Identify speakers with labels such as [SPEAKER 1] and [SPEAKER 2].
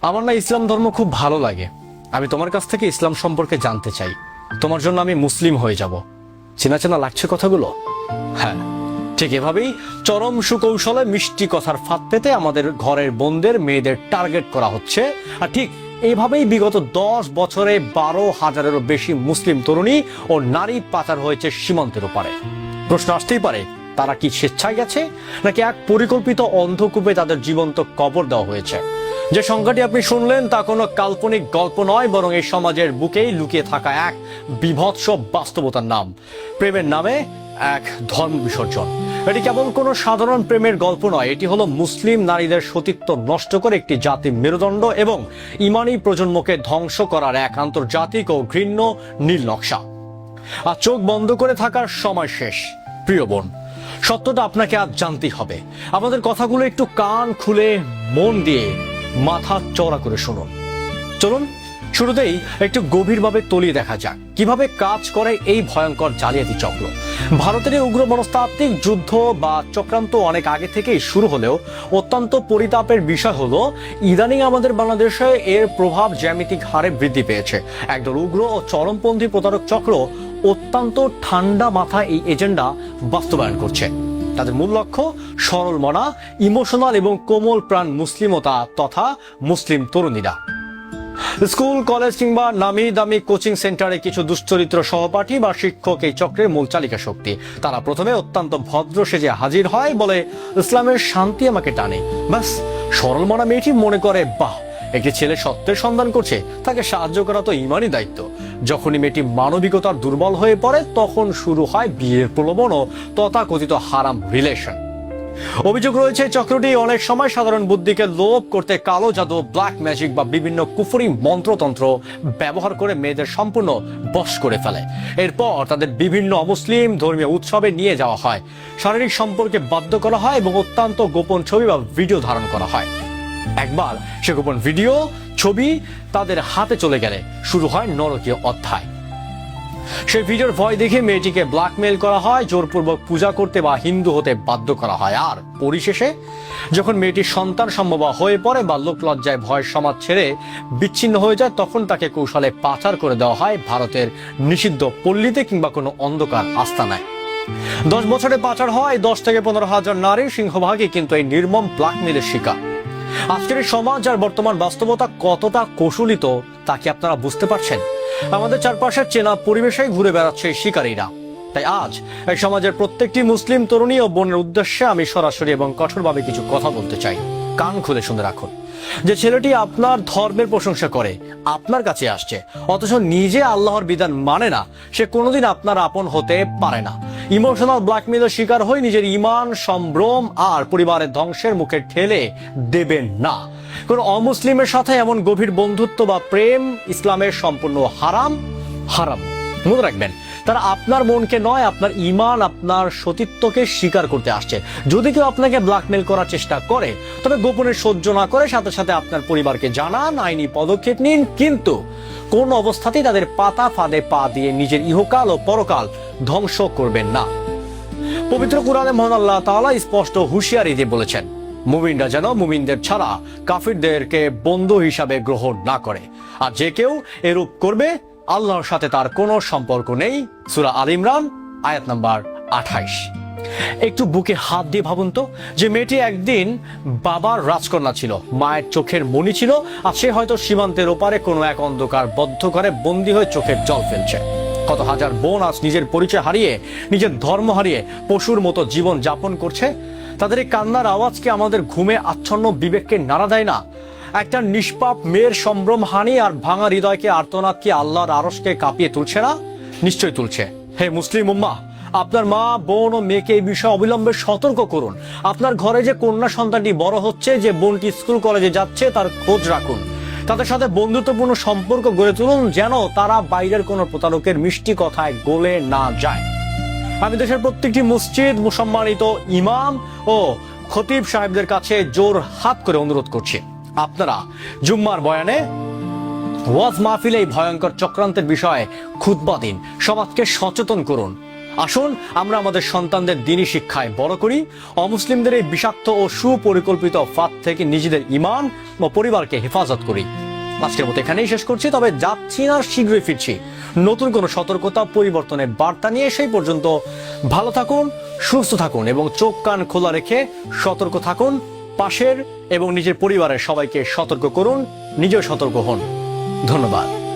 [SPEAKER 1] আমার না ইসলাম ধর্ম খুব ভালো লাগে। আমি তোমার কাছ থেকে ইসলাম সম্পর্কে জানতে চাই। তোমার জন্য আমি মুসলিম হয়ে যাব। চেনা চেনা লাগছে কথাগুলো? হ্যাঁ, ঠিক এভাবেই চরম সুকৌশলে মিষ্টি কথার ফাঁদ পেতে আমাদের ঘরের বোনদের মেয়েদের টার্গেট করা হচ্ছে। আর ঠিক এইভাবেই বিগত 10 বছরে 12,000-এরও বেশি মুসলিম তরুণী ও নারী পাচার হয়েছে সীমান্তের ওপারে। প্রশ্ন আসতেই পারে, তারা কি স্বেচ্ছায় গেছে, নাকি এক পরিকল্পিত অন্ধকূপে তাদের জীবন্ত কবর দেওয়া হয়েছে? যে সংখ্যাটি আপনি শুনলেন তা কোনো কাল্পনিক গল্প নয়, বরং এই সমাজের বুকেই লুকিয়ে থাকা এক বিভৎস বাস্তবতার নাম, প্রেমের নামে এক ধর্ম বিসর্জন। এটি কেবল কোনো সাধারণ প্রেমের গল্প নয়, এটি হলো মুসলিম নারীদের সতীত্ব নষ্ট করে একটি জাতির মেরুদণ্ড এবং ইমানি প্রজন্মকে ধ্বংস করার এক আন্তর্জাতিক ও ঘৃণ্য নীল নকশা। আর চোখ বন্ধ করে থাকার সময় শেষ। প্রিয় বোন, সত্যটা আপনাকে আজ জানতেই হবে। আমাদের কথাগুলো একটু কান খুলে মন দিয়ে মাথা চওড়া করে শুনুন। চলুন শুরুতেই একটু গভীরভাবে তলিয়ে দেখা যাক কিভাবে কাজ করে এই ভয়ঙ্কর জালিয়াতি চক্র। ভারতের এই উগ্র মনস্তাত্ত্বিক যুদ্ধ বা চক্রান্ত অনেক আগে থেকেই শুরু হলেও অত্যন্ত পরিতাপের বিষয় হলো ইদানিং আমাদের বাংলাদেশে এর প্রভাব জ্যামিতিক হারে বৃদ্ধি পেয়েছে। একদল উগ্র ও চরমপন্থী প্রতারক চক্র অত্যন্ত ঠান্ডা মাথায় এই এজেন্ডা বাস্তবায়ন করছে। তাদের মূল লক্ষ্য সরল মনা, ইমোশনাল এবং কোমল প্রাণ মুসলিমতা তথা মুসলিম তরুণীরা। স্কুল, কলেজ কিংবা নামি দামি কোচিং সেন্টারে কিছু দুশ্চরিত্র সহপাঠী বা শিক্ষক এই চক্রের মূল চালিকা শক্তি। তারা প্রথমে অত্যন্ত ভদ্র সেজে হাজির হয়, বলে ইসলামের শান্তি আমাকে টানে। ব্যাস, সরল মনা মেয়েটি মনে করে, বাহ, একটি ছেলে সত্যের সন্ধান করছে, তাকে সাহায্য করা তো ইমানই দায়িত্ব। যখনই মেয়েটি মানবিকতার দুর্বল হয়ে পড়ে তখন শুরু হয় বিয়ের প্রলোভন ও তথাকথিত হারাম রিলেশন। অভিযোগ রয়েছে চক্রটি অনেক সময় সাধারণ বুদ্ধিকে লোভ করতে কালো জাদু, ব্ল্যাক ম্যাজিক বা বিভিন্ন কুফরি মন্ত্রতন্ত্র ব্যবহার করে মেয়েদের সম্পূর্ণ বশ করে ফেলে। এরপর তাদের বিভিন্ন অমুসলিম ধর্মীয় উৎসবে নিয়ে যাওয়া হয়, শারীরিক সম্পর্কে বাধ্য করা হয় এবং অত্যন্ত গোপন ছবি বা ভিডিও ধারণ করা হয়। একবার সে গোপন ভিডিও ছবি তাদের হাতে চলে গেলে শুরু হয় নরকীয় অধ্যায়। সেই ভিডিওর ভয় দেখে মেয়েটিকে ব্ল্যাকমেইল করা হয়, জোরপূর্বক পূজা করতে বা হিন্দু হতে বাধ্য করা হয়। আর পরিশেষে যখন মেয়েটির সন্তান সম্ভব হয়ে পড়ে বা লোক লজ্জায় ভয় সমাজ ছেড়ে বিচ্ছিন্ন হয়ে যায়, তখন তাকে কৌশলে পাচার করে দেওয়া হয় ভারতের নিষিদ্ধ পল্লীতে কিংবা কোনো অন্ধকার আস্তানায়। 10 বছরে পাচার হয় 10 থেকে 15,000 নারী, সিংহভাগই কিন্তু এই নির্মম ব্ল্যাকমেইলের শিকার। আজকের সমাজ আর বর্তমান বাস্তবতা কতটা কৌশলিত তা কি আপনারা বুঝতে পারছেন? আমাদের চারপাশের চেনা পরিবেশেই ঘুরে বেড়াচ্ছে শিকারীরা। তাই আজ এই সমাজের প্রত্যেকটি মুসলিম তরুণী ও বোনের উদ্দেশ্যে আমি সরাসরি এবং কঠোরভাবে কিছু কথা বলতে চাই। কান খুলে শুনে রাখুন। যে ছেলেটি আপনার ধর্মের প্রশংসা করে আপনার কাছে আসছে অথচ নিজে আল্লাহর বিধান মানে না, সে কোনোদিন আপনার আপন হতে পারে না। ইমোশনাল ব্ল্যাকমেইলের শিকার হয়ে নিজের ঈমান, সম্ভ্রম আর পরিবারের ধ্বংসের মুখে ঠেলে দেবেন না। কোন অমুসলিমের সাথে এমন গভীর বন্ধুত্ব বা প্রেম ইসলামের সম্পূর্ণ হারাম। মনে রাখবেন, তারা আপনার মনকে নয়, আপনার ঈমান, আপনার সতীত্বকে স্বীকার করতে আসছে। যদি কেউ আপনাকে ব্ল্যাকমেইল করার চেষ্টা করে তবে গোপনে সহ্য না করে সাথে সাথে আপনার পরিবারকে জানান, আইনি পদক্ষেপ নিন, কিন্তু কোন অবস্থাতেই তাদের পাতা ফাঁদে পা দিয়ে নিজের ইহকাল ও পরকাল ধ্বংস করবেন না। পবিত্র কুরআনে মহান আল্লাহ তাআলা স্পষ্ট হুঁশিয়ারি দিয়ে বলেছেন, মুমিনরা যেন মুমিনদের ছাড়া কাফিরদেরকে বন্ধু হিসাবে গ্রহণ না করে। আর যে কেউ এরূপ করবে আল্লাহর সাথে তার কোনো সম্পর্ক নেই। সূরা আল ইমরান আয়াত নাম্বার 28। একটু বুকে হাত দিয়ে ভাবুন তো, যে মেয়েটি একদিন বাবার রাজকন্যা ছিল, মায়ের চোখের মণি ছিল, আর সে হয়তো সীমান্তের ওপারে কোনো এক অন্ধকার বদ্ধ ঘরে বন্দী হয়ে চোখের জল ফেলছে। কত হাজার বোন আজ নিজের পরিচয় হারিয়ে, নিজের ধর্ম হারিয়ে পশুর মতো জীবন যাপন করছে। তাদের এই কান্নার আওয়াজ কি আমাদের ঘুমে আচ্ছন্ন বিবেককে নাড়া দেয় না? একটা নিষ্পাপ মেয়ের সম্ভ্রম হানি আর ভাঙা হৃদয়কে আর্তনাদ কি আল্লাহর আরশকে কাঁপিয়ে তুলছে না? নিশ্চয়ই তুলছে। হে মুসলিম উম্মাহ, আপনার মা, বোন ও মেয়েকে এই বিষয়ে অবিলম্বে সতর্ক করুন। আপনার ঘরে যে কন্যা সন্তানটি বড় হচ্ছে, যে বোনটি স্কুল কলেজে যাচ্ছে, তার খোঁজ রাখুন। তাদের সাথে বন্ধুত্বপূর্ণ সম্পর্ক গড়ে তুলুন, যেন তারা বাইরের কোনো প্রতারকের মিষ্টি কথায় গলে না যায়। আমি দেশের প্রত্যেকটি মসজিদ, সম্মানিত ইমাম ও খতিব সাহেবদের কাছে জোর হাত করে অনুরোধ করছি, আপনারা জুম্মার বয়ানে, ওয়াজ মাহফিলে এই ভয়ঙ্কর চক্রান্তের বিষয়ে খুতবা দিন, সমাজকে সচেতন করুন। আসুন আমরা আমাদের সন্তানদের দ্বীনি শিক্ষায় বড় করি, অমুসলিমদের এই বিষাক্ত ও সুপরিকল্পিত ফাঁদ থেকে নিজেদের ঈমান ও পরিবারকে হেফাজত করি। আজকের মতো এখানেই শেষ করছি, তবে যাচ্ছি না, শীঘ্রই ফিরছি নতুন কোনো সতর্কতা পরিবর্তনের বার্তা নিয়ে। সেই পর্যন্ত ভালো থাকুন, সুস্থ থাকুন এবং চোখ কান খোলা রেখে সতর্ক থাকুন। পাশের এবং নিজের পরিবারের সবাইকে সতর্ক করুন, নিজেও সতর্ক হন। ধন্যবাদ।